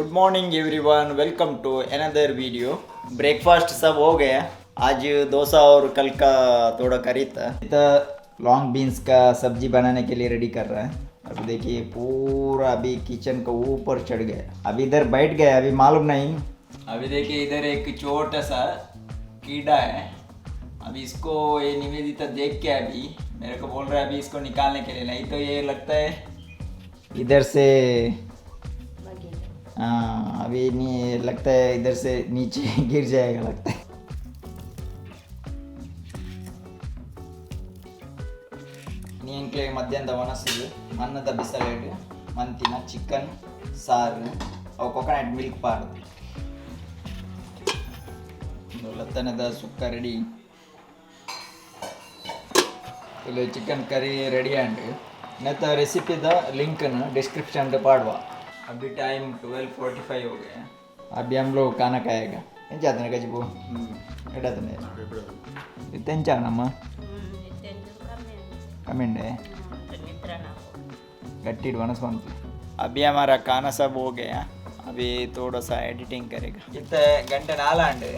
Good morning everyone, welcome to another video. Breakfast सब हो गया। आज डोसा और कल का थोड़ा करी था। लॉन्ग बीन्स का सब्जी बनाने के लिए रेडी कर रहा है। अभी देखिए पूरा अभी किचन का ऊपर चढ़ गया। अभी इधर बैठ गया, अभी मालूम नहीं। अभी देखिए इधर एक छोटा सा कीड़ा है। अभी इसको ये निवेदिता देख के अभी मेरे को बोल रहा है अभी इसको निकालने के लिए, नहीं तो ये लगता है इधर से, हाँ अभी नहीं लगता है इधर से नीचे गिर जाएगा लगता है। ನೀಂಕ್ಲೆ ಮಧ್ಯಾಹ್ನದ ಒಣಸಿಗೆ ಮನ್ನದ ಬಿಸಲೇಡು ಮಂತಿನ ಚಿಕನ್ ಸಾರು ಅವು ಕೊಕೊನಟ್ ಮಿಲ್ಕ್ ಪಾರ್ದು ಲತ್ತನದ ಸುಕ್ಕ ರೆಡಿ ಇಲ್ಲಿ ಚಿಕನ್ ಕರಿ ರೆಡಿ ಆಂಡ್ नेता रेसिपी द लिंक न डिस्क्रिप्शन में पाड़वा। अभी टाइम 12:45 हो गया। अभी हम लोग खाना खाएगा। ಏನು ಜಾತನೆ ಗಜಿಬು ಎಡತನೆ ಇತ್ತೆಂಚಾನಮ್ಮ कमेंडे गट्टी वनस्पति। अभी हमारा खाना सब हो गया। अभी थोड़ा सा एडिटिंग करेगा। इतने घंटे नालांडे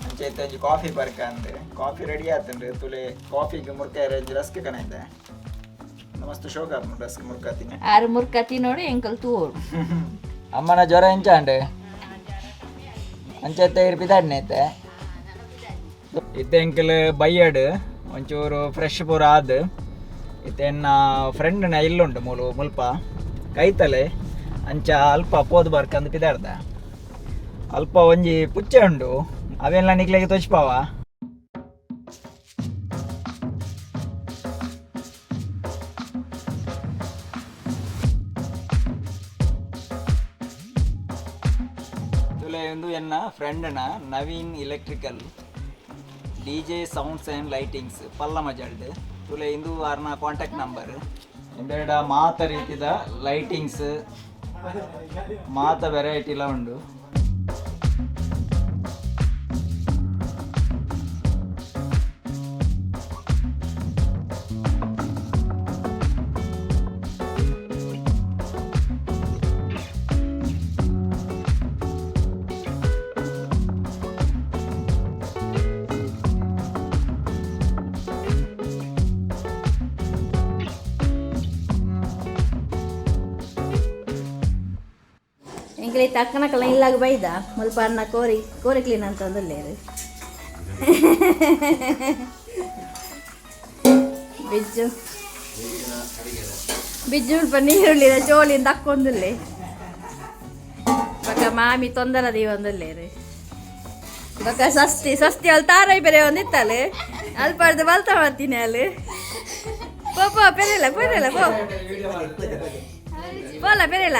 अंचे इतने कॉफ़ी बरका अंदर कॉफ़ी रेडी आते हैं तुले कॉफ़ी के मुर्के रस के कनाइंदा है मस्त ಶೋಕ ರಸ್ ಮುರ್ಕತಿನ ಆರು ಮುರ್ಕತಿ ನೋಡಿ ಎಂಕಲ್ ತೂರು ಅಮ್ಮನ ಜ್ವರ ಎಂಚಾಂಡೆ ಅಂಚೆತ್ತೆ ಇರ್ಪಿದಾಡ್ನೈತೆ ಇತ್ತೆ ಎಂಕಲ್ ಬೈಯಡ್ ಒಂಚೂರು ಫ್ರೆಶ್ ಪೂರ ಆದ್ ಇತ್ತೆನ್ನ ಫ್ರೆಂಡ್ನ ಇಲ್ಲುಂಟು ಮುಲ್ಪ ಕೈತಲೆ ಅಂಚ ಅಲ್ಪ ಪೋದು ಬರ್ಕಂದು ಪಿದಾಡ್ದ ಅಲ್ಪ ಒಂಜಿ ಪುಚ್ಚೆ ಉಂಡು ಅವೆಲ್ಲ ನಿಕ್ಲೆಗೆ ತೋಚ್ಪಾವ ಎನ್ನ ಫ್ರೆಂಡ್ನ Naveen electrical DJ sounds and lightings ಪಲ್ಲ ಮಜಲ್ಡ್ ತುಲೆ ಇಂದು ಆರ್ನ ಕಾಂಟ್ಯಾಕ್ಟ್ ನಂಬರ್ ಎಂಬೆರಡ ಮಾತ ರೀತಿದ ಲೈಟಿಂಗ್ಸ್ ಮಾತ ವೆರೈಟಿಲ ಉಂಡು ಎಂಕಲ್ ಇತ್ತು ಅಕ್ಕನಕ್ಕಲ್ಲ ಇಲ್ಲಾಗ ಬೈದ ಮುಲ್ಪ ಅನ್ನ ಕೋರಿ ಕ್ಲೀನ್ ಅಂತ ಅಂದಲ್ಲೇರು ಬಿಜ್ಜು ಮುಲ್ಪ ನೀರುಳ್ಳಿದ ಚೋಳಿಂದ ಅಕ್ಕೊಂದಿಲ್ಲೇ ಬಕ್ಕ ಮಾಮಿ ತೊಂದರದಿ ಒಂದಲ್ಲೇರು ಬಕ್ಕ ಸಸ್ತಿ ಅಲ್ಲಿ ತಾರೈ ಬೇರೆ ಒಂದಿತ್ತಲೆ ಅಲ್ಲಿ ಪಡೆದು ಬಲ್ತಾ ಮಾಡ್ತೀನಿ ಅಲ್ಲಿ ಪೋ ಪೆರೆಲ್ಲ ಪೋ ಬೋಲ ಪೆರೆಲ್ಲ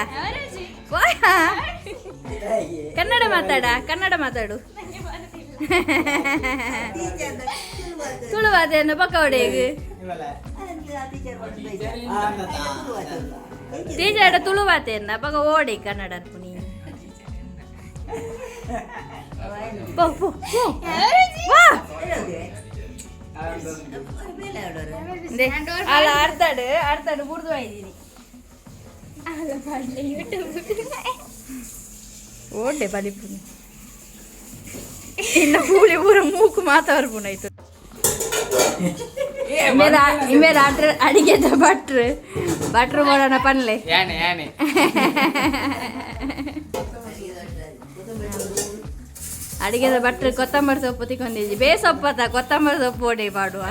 ಕನ್ನಡ ಮಾತಾಡು ತುಳುವಾದೇನು ಪಕೋಡೆಗೆ ಟೀಚರ್ ತುಳುವಾತೇನ ಪಕ ಓಡಿ ಕನ್ನಡ ಪುನಿ ಅಲ್ಲ ಆಡ್ತಾಡು ಬುಡ್ದು ಇದ್ದೀನಿ ಓಡೆ ಬಲಿಪುನಿ ಇನ್ನು ಪೂಳಿ ಪೂರ ಮೂಕು ಮಾತಾಡ್ಪುನಾಯ್ತು ಇಮೇಲೆ ಅಡಿಗೆದ ಭಟ್ರು ಮಾಡೋಣ ಪನ್ಲೆ ಅಡಿಗೆದ ಭಟ್ರು ಕೊತ್ತಂಬರಿ ಸೊಪ್ಪು ತಿಕ್ಕೊಂಡಿದ್ವಿ ಬೇಸೊಪ್ಪತ್ತ ಕೊತ್ತಂಬರಿ ಸೊಪ್ಪು ಓಡಿ ಮಾಡುವ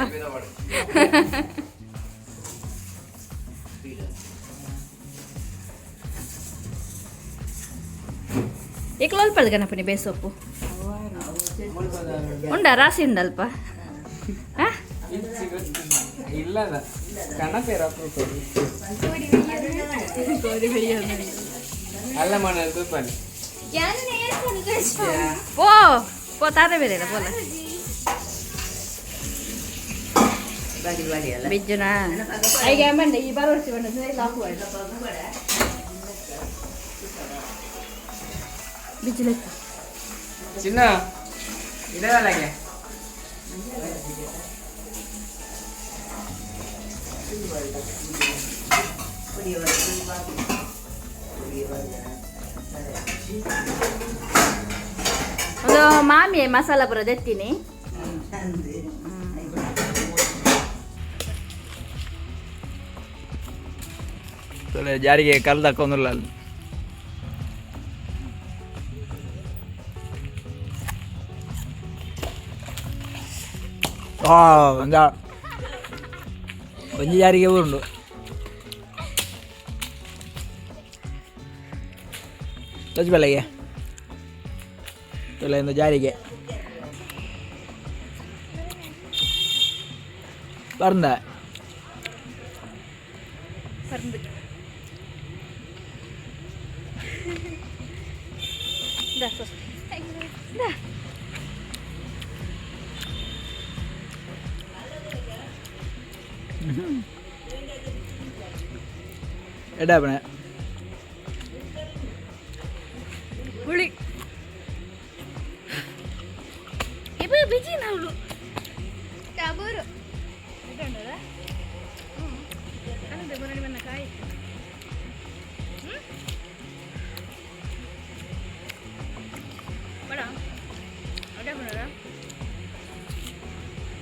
ಏಕಲೋಲ್ಪದ ಗಣಪನಿ ಬೇಸೊಪ್ಪು ಉಂಡ ರಾಸಿ ಉಂಡಲ್ಪ ಪೋ ತಾತ ಬೇರೆ ಬೋಲ ಬಿಜ್ಜುನ ಐಗೆ ಅಮ್ಮಂಡೆ ಈ ಬರೋರ್ಸಿ ಬಂದ ಬಿಜ್ಜುಲ ಚಿನ್ನ ಇದೆ ಅಲ್ಲಗೆ ಒಂದು ಮಾಮಿ ಮಸಾಲ ಪುರ ದೆತ್ತೀನಿ ಜಾರಿಗೆ ಕಲ್ಲು ಹಾಕೊಂಡಿಲ್ಲ ಅಲ್ಲಿ ಒಂಜಿ ಜಾರಿಗೆ ಉಂಡು ಬೆಳಗ್ಗೆ ಒಂದು ಜಾರಿಗೆ പറഞ്ഞ എടാ പണേ ಹುಳಿ ಬಿಜಿ ನಾವು ಟಾಗೋರು ಕಾಯಿ ಬಡ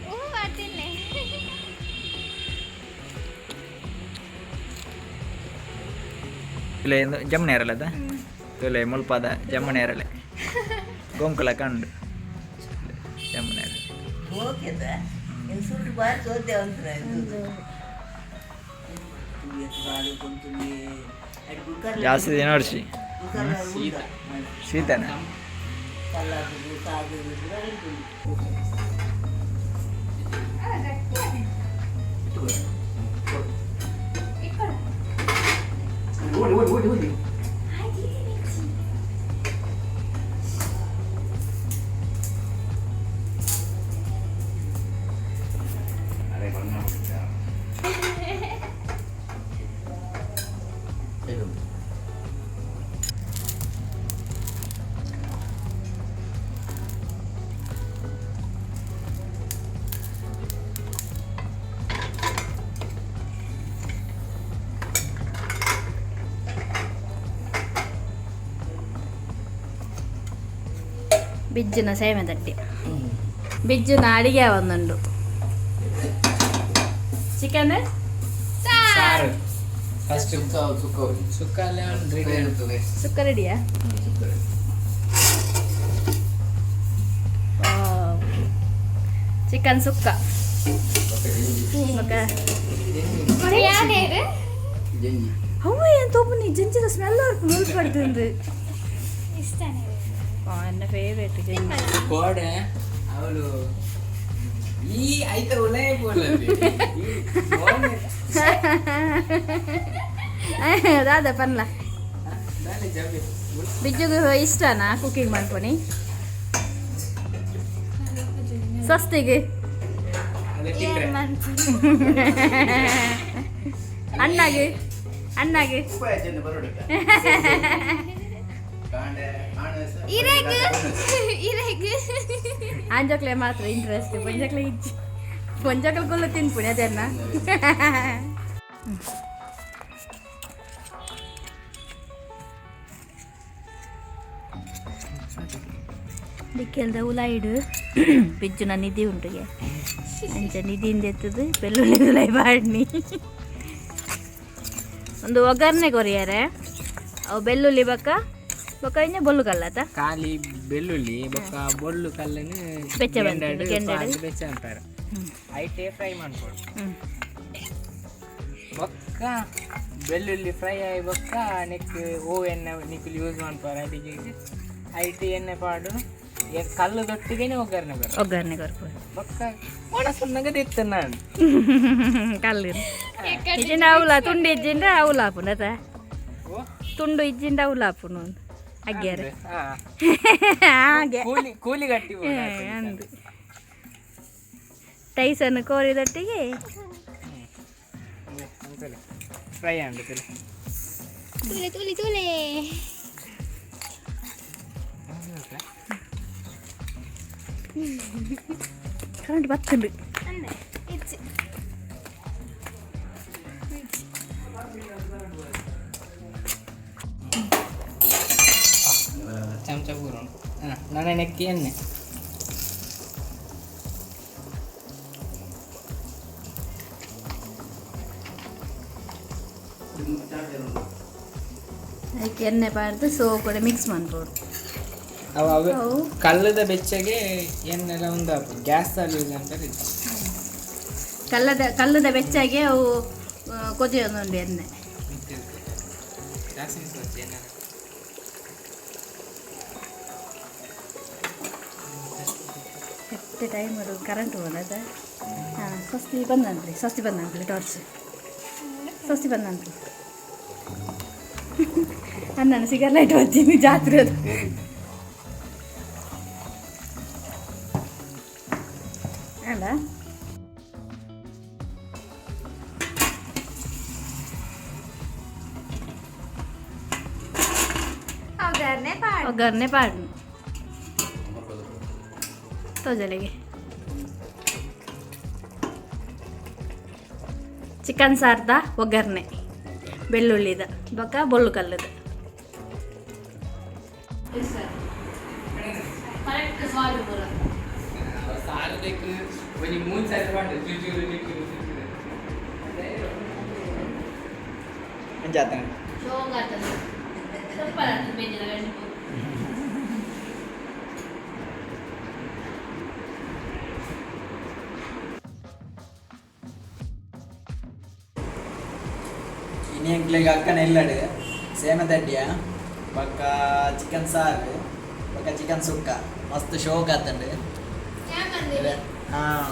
ಓ ಮಾಡ್ತೀನಿ ಇಲ್ಲ ಜಮ್ಮನೆ ಇರಲ್ಲದ ತೊಲೆ ಮುಲ್ಪಾದ ಜಮ್ಮನೆ ಇರಲ್ಲ ಗೋಂಕುಲ ಕಂಡು ಜಮ್ಮನೆ ಜಾಸ್ತಿ ದಿನ ವರ್ಷಿ ಶೀತನ ಬಿಜ್ಜಿನ ಸೇವೆ ತಟ್ಟಿ ಬಿಜ್ಜಿನ ಅಡಿಗೆ ಒಂದುಂಡು ಚಿಕನ್ ಸುಕ್ಕ ರೆಡಿಯಾ ಚಿಕನ್ ಸುಕ್ಕ ಅವು ಏನು ತೋಪು ಜಂಚಿದ ಸ್ಮೆಲ್ ಪಡ್తుంది എൻ്റെ ഫേവറേറ്റ് കോടെ അവളു ഈ ഐത്ത ഉള്ളേ പോലെ ಅದೇ ಪನ್ಲ ಬಿಜ್ಜುಗೆ ಇಷ್ಟನಾ ಕುಕಿಂಗ್ ಮಾಡ್ಕೊನಿ ಸ್ವಸ್ತಿಗೆ ಅಣ್ಣಗೆ ಅಣ್ಣಗೆ ಅಂಜಕ್ಲೆ ಮಾತ್ರ ಇಂಟ್ರೆಸ್ಟ್ ಪೊಂಜಕ್ಲೆಗೊಳ್ಳು ತಿನ್ಪುಣಿ ಅದನ್ನ ದಿಕ್ಕೆಲ್ದ ಉಲಾಯಿಡು ಬಿಜ್ಜುನ ನಿಧಿ ಉಂಟುಗೆ ಅಂಚ ನಿಧಿಯಿಂದ ಎತ್ತದು ಬೆಳ್ಳುಳ್ಳಿ ಉಲಾಯಿ ಬಾಡ್ನಿ ಒಂದು ಒಗ್ಗರಣೆ ಕೊರಿಯಾರೆ ಅವು ಬೆಳ್ಳುಳ್ಳಿ ಬಕ್ಕ ಬೊಕ್ಕ ಇನ್ನ ಬೊಲ್ಲು ಕಲ್ಲತ ಖಾಲಿ ಬೆಳ್ಳುಳ್ಳಿ ಬೊಕ್ಕ ಬೊಳ್ಳು ಕಲ್ಲನ್ನು ಬೆಚ್ಚ ಬಂದು ಬೆಚ್ಚ ಅಂತಾರೆ ಐಟೇ ಫ್ರೈ ಮಾಡ್ಕೊಡು ಬೊಕ್ಕ ಬೆಳ್ಳುಳ್ಳಿ ಫ್ರೈ ಆಗಿ ಬೊಕ್ಕ ನೆಕ್ ಓ ಎಣ್ಣೆ ನಿಕ್ಕಲು ಯೂಸ್ ಮಾಡ್ತಾರೆ ಅದಕ್ಕೆ ಐಟಿ ಎಣ್ಣೆ ಪಾಡು ಕಲ್ಲು ದೊಟ್ಟಿಗೆ ಒಗ್ಗರಣೆ ಬರ್ಬೋದು ಬೊಕ್ಕ ಒಣಸನ್ನಾಗ ಇತ್ತು ನಾನು ಕಲ್ಲು ಇಜ್ಜಿಂಡ ಅವಲ ತುಂಡು ಇಜ್ಜಿಂಡ ಅವಲ ಹಾಪುಂಡ ತುಂಡು ಇಜ್ಜಿಂಡ ಅವಲ ಹಾಪುನು ಅಗ್ಗ್ಯಾರೆ ಹಾಗೆ ಕೂಲಿ ಗಟ್ಟಿ ಅಂದು ಟೈಸನ್ನು ಕೋರಿದೊಟ್ಟಿಗೆ ಫ್ರೈ ಅಂಡು ತುಲೆ ತುಲೆ ತುಲೆ ಕರೆಂಟ್ ಬರ್ತುಂಡು ಚಮಚ ಪೂರ ನಾನು ನೆಕ್ಕಿ ಎಣ್ಣೆ ಅದಕ್ಕೆ ಎಣ್ಣೆ ಪಾಡ್ದು ಸೋ ಕೂಡ ಮಿಕ್ಸ್ ಮಾಡ್ಬೋದು ಅವು ಕಲ್ಲದ ಬೆಚ್ಚಗೆ ಎಣ್ಣೆಲ್ಲ ಒಂದು ಗ್ಯಾಸ್ ಅಲ್ಲಿ ಯೂಸ್ ಅಂತ ಕಲ್ಲದ ಬೆಚ್ಚಾಗಿ ಅವು ಕೊದಿಯೋದುಂಡು ಎಣ್ಣೆ ಎಷ್ಟೇ ಟೈಮ್ ಅದು ಕರೆಂಟ್ ಹೋದ ಹಾಂ ಸ್ವಸ್ತಿ ಬಂದಂತ್ರಿ ಟಾರ್ಚ್ ಸ್ವಸ್ತಿ ಬಂದಂತ್ರಿ ನಾನು ಸಿಗರ್ ಲೈಟ್ ಬರ್ತೀನಿ ಜಾತ್ರೆ ಅದು ಅಲ್ಲ ಒಗ್ಗರಣೆ ಪಾಡು ತೋಜಲಿಗೆ ಚಿಕನ್ ಸಾರ್ದ ಒಗ್ಗರಣೆ ಬೆಳ್ಳುಳ್ಳಿದ ಬೊಕ್ಕ ಬೊಳ್ಳು ಕಲ್ಲದ ini yang kelega akan elade same tadiya baka chicken saru baka chicken sukka mast show gatande ha